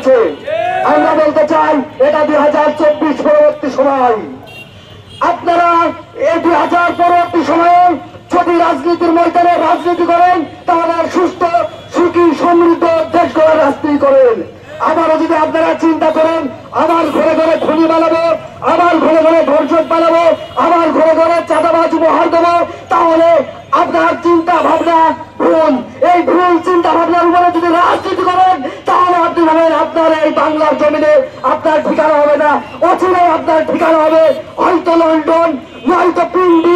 আছে। আমরা বলতে চাই এটা 2024 পরবর্তী সময়। আপনারা এই 2000 পরবর্তী সময়ে যদি রাজনীতির ময়দানে রাজনীতি করেন তাহলে সুস্থ সুখী সমৃদ্ধ দেশ গড়ার রাজনীতি করেন। আবারও যদি আপনারা চিন্তা করেন আমার ঘরে ঘরে খুনি বানাবো, আমার ঘরে ঘরে ধর্ষক বানাবো, আমার ঘরে ঘরে চাঁদাবাজ উপহার দেবো, তাহলে আপনার চিন্তা ভাবনা ভুল। এই ভুল চিন্তা ভাবনার উপরে যদি রাজনীতি করেন তাহলে আপনি ভাবেন আপনার এই বাংলার জমিনে আপনার ঠিকানা হবে না, অচিরেই আপনার ঠিকানা হবে হয়তো লন্ডন নয়তো পিন্ডি।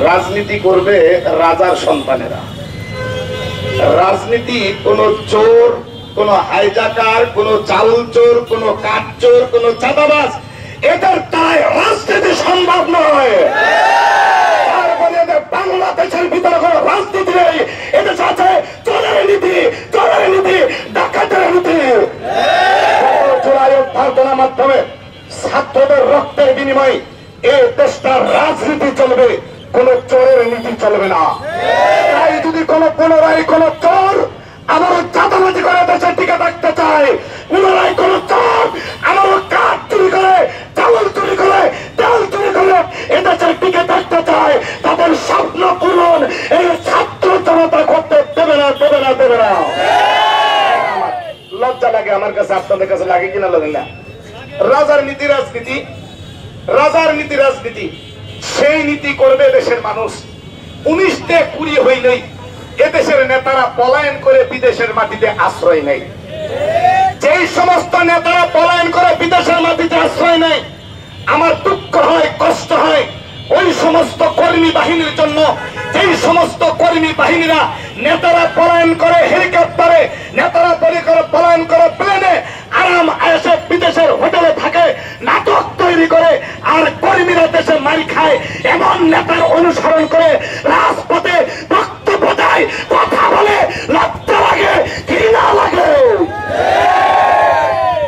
রাজনীতি করবে রাজার সন্তানেরা। রাজনীতি কোন চোর, কোন হাইজাকার, কোন চাউল চোর, কোন কাঠ চোর, কোন চাঁদাবাজ এদের তাই রাজনীতি সম্ভব নয়। বাংলাদেশের ভিতরে কোন রাজনীতি নেই। এদেশে আছে চোরের নীতি, চোরের নীতি, ডাকাতের নীতি। জুলাই অভ্যর্থনার মাধ্যমে ছাত্রদের রক্তের বিনিময়ে এই দেশটার রাজনীতি চলবে, কোন চোরের নীতি চলবে না। তাই যদি কোন পুনরায় কোন চোর আমারও চাঁদাবাজি করে দেশে টিকে থাকতে চায়, পুনরায় কোন চোর আমারও কাঠ চুরি করে, চাউল চুরি করে, তেল চুরি করে এদেশে টিকে থাকতে চায়, তাদের স্বপ্ন পূরণ এই ছাত্র জনতা করতে দেবে না, দেবে না, দেবে না। লজ্জা লাগে আমার কাছে, আপনাদের কাছে লাগে কিনা লাগে না? রাজার নীতি রাজনীতি, রাজার নীতি রাজনীতি, সেই নীতি করবে দেশের মানুষ। 19-20 হইলেই এদেশের নেতারা পলায়ন করে বিদেশের মাটিতে আশ্রয় নেয়। যেই সমস্ত নেতারা পলায়ন করে বিদেশের মাটিতে আশ্রয় নেয়, আমার দুঃখ হয়, কষ্ট হয় ওই সমস্ত কর্মী বাহিনীর জন্য। যেই সমস্ত কর্মী বাহিনীরা নেতারা পলায়ন করে হেলিকপ্টারে, নেতারা পলায়ন করে প্লেনে, আরাম আয়েশে বিদেশের হোটেলে থাকে, নাটক তৈরি করে, আর কর্মীরা দেশে মারি খায়, এমন নেতার অনুসরণ করে রাজপথে বক্তব্য দেয়, কথা বলে, লজ্জা লাগে, ঘৃণা লাগে।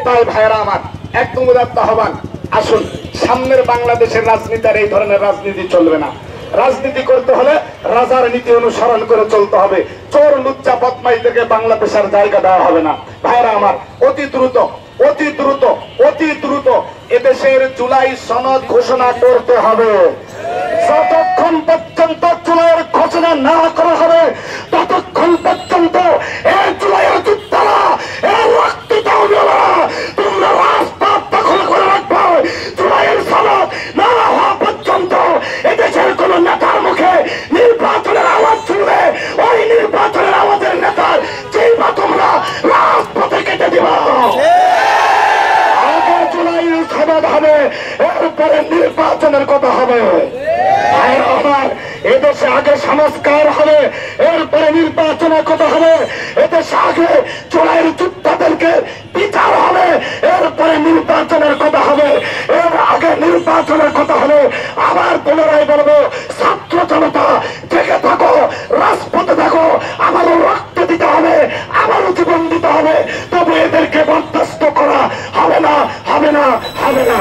তাই ভাইরা আমার, একদম উদাত্ত আহ্বান, আসুন সামনের বাংলাদেশের রাজনীতি আর এই ধরনের রাজনীতি চলবে না। রাজনীতি করতে হলে রাজার নীতি অনুসরণ করে চলতে হবে। চোর লুচ্চা বদমাইশদেরকে বাংলাদেশের জায়গা দেওয়া হবে না। ভাইরা আমার, অতি দ্রুত অতি দ্রুত অতি দ্রুত এদেশের জুলাই সনদ ঘোষণা করতে হবে। যতক্ষণ পর্যন্ত জুলাইয়ের ঘোষণা না করা হবে ততক্ষণ পর্যন্ত এই জুলাইয়ের যোদ্ধারা, এই রক্ত দাউদেরা তোমরা রাজপথ দখল করে রাখবে। জুলাইয়ের সনদ না হওয়া পর্যন্ত এদেশের কোন নেতার মুখে নির্বাচনের আওয়াজ শুনবে, ওই নির্বাচনের আওয়াজের নেতার যেইবা তোমরা রাজপথে কেটে দিবা। আগে জুলাইয়ের সনদ হবে, এরপরে নির্বাচনের কথা হবে। এদেশে আগে সংস্কার হবে, এরপরে নির্বাচনের কথা হবে। এদেশে আগে জুলাইয়ের যোদ্ধাদেরকে বিচার হবে, এরপরে নির্বাচনের কথা হবে। এর আগে নির্বাচনের কথা হলে আবার পুনরায় বলবো, ছাত্র জনতা জেগে থাকো, রাজপথে থাকো, আবারও রক্ত দিতে হবে, আবারও জীবন দিতে হবে, তবে এদেরকে বরদাস্ত করা হবে না, হবে না, হবে না।